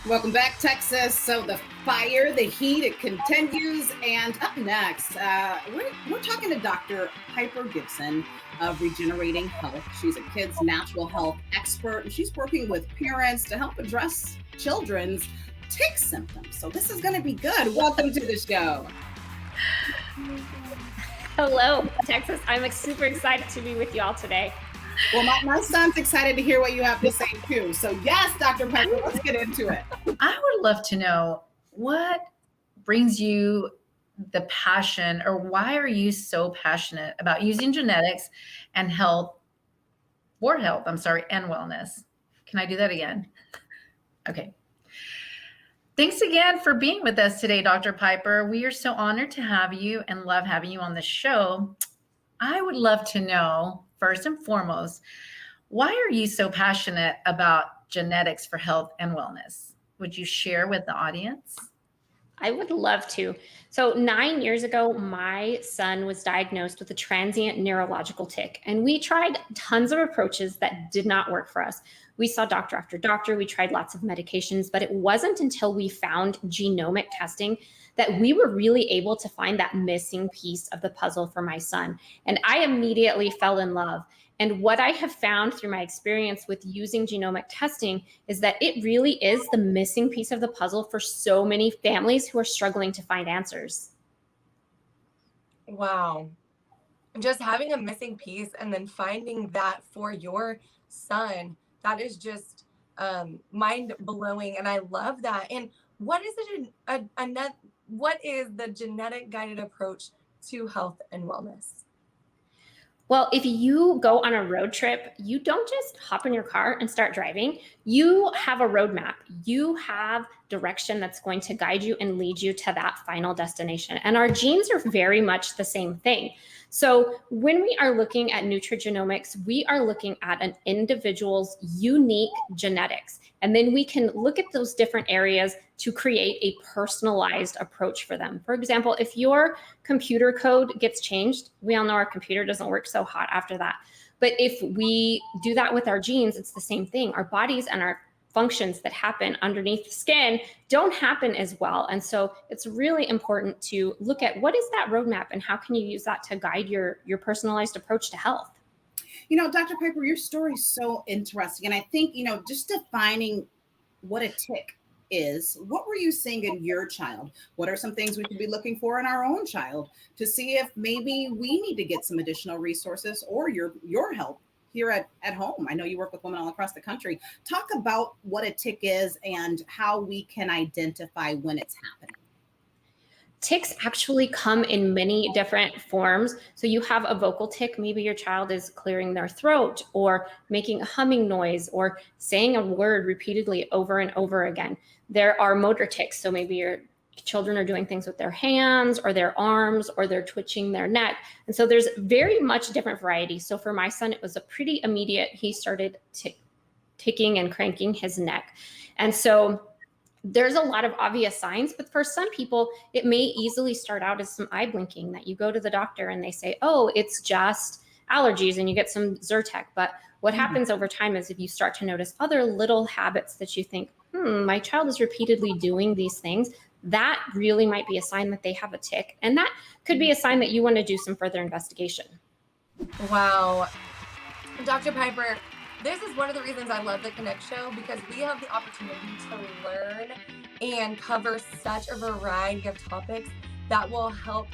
Welcome back, Texas. So the fire, the heat, it continues. And up next, we're talking to Dr. Piper Gibson of Regenerating Health. She's a kids' natural health expert, and she's working with parents to help address children's tick symptoms. So this is going to be good. Welcome to the show. Hello, Texas. I'm super excited to be with you all today. Well, my son's excited to hear what you have to say too. So yes, Dr. Piper, let's get into it. I would love to know what brings you the passion, or why are you so passionate about using genetics and health and wellness? Can I do that again? Okay. Thanks again for being with us today, Dr. Piper. We are so honored to have you and love having you on the show. I would love to know, first and foremost, why are you so passionate about genetics for health and wellness? Would you share with the audience? I would love to. So 9 years ago, my son was diagnosed with a transient neurological tic, and we tried tons of approaches that did not work for us. We saw doctor after doctor. We tried lots of medications, but it wasn't until we found genomic testing that we were really able to find that missing piece of the puzzle for my son. And I immediately fell in love. And what I have found through my experience with using genomic testing is that it really is the missing piece of the puzzle for so many families who are struggling to find answers. Wow. Just having a missing piece and then finding that for your son, that is just mind blowing. And I love that. And what is what is the genetic guided approach to health and wellness? Well, if you go on a road trip, you don't just hop in your car and start driving. You have a roadmap. You have direction that's going to guide you and lead you to that final destination. And our genes are very much the same thing. So when we are looking at nutrigenomics, we are looking at an individual's unique genetics. And then we can look at those different areas to create a personalized approach for them. For example, if your computer code gets changed, we all know our computer doesn't work so hot after that. But if we do that with our genes, it's the same thing. Our bodies and our functions that happen underneath the skin don't happen as well. And so it's really important to look at what is that roadmap and how can you use that to guide your personalized approach to health. You know, Dr. Piper, your story is so interesting. And I think, just defining what a tick is, what were you seeing in your child? What are some things we could be looking for in our own child to see if maybe we need to get some additional resources or your help here at home? I know you work with women all across the country. Talk about what a tick is and how we can identify when it's happening. Tics actually come in many different forms. So you have a vocal tic, maybe your child is clearing their throat or making a humming noise or saying a word repeatedly over and over again. There are motor tics. So maybe your children are doing things with their hands or their arms or they're twitching their neck. And so there's very much different variety. So for my son, it was a pretty immediate, he started ticking and cranking his neck. And so there's a lot of obvious signs, but for some people, it may easily start out as some eye blinking that you go to the doctor and they say, oh, it's just allergies and you get some Zyrtec. But what happens over time is if you start to notice other little habits that you think, my child is repeatedly doing these things, that really might be a sign that they have a tic. And that could be a sign that you want to do some further investigation. Wow. Dr. Piper, this is one of the reasons I love the Connect Show, because we have the opportunity to learn and cover such a variety of topics that will help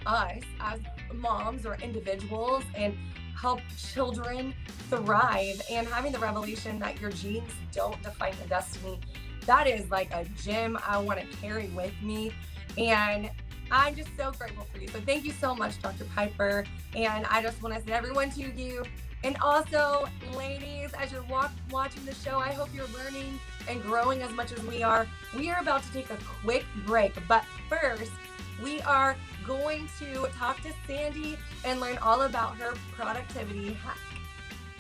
us as moms or individuals and help children thrive. And having the revelation that your genes don't define your destiny, that is like a gem I want to carry with me. And I'm just so grateful for you. So thank you so much, Dr. Piper. And I just want to send everyone to you. And also, ladies, as you're watching the show, I hope you're learning and growing as much as we are. We are about to take a quick break, but first, we are going to talk to Sandy and learn all about her productivity hacks.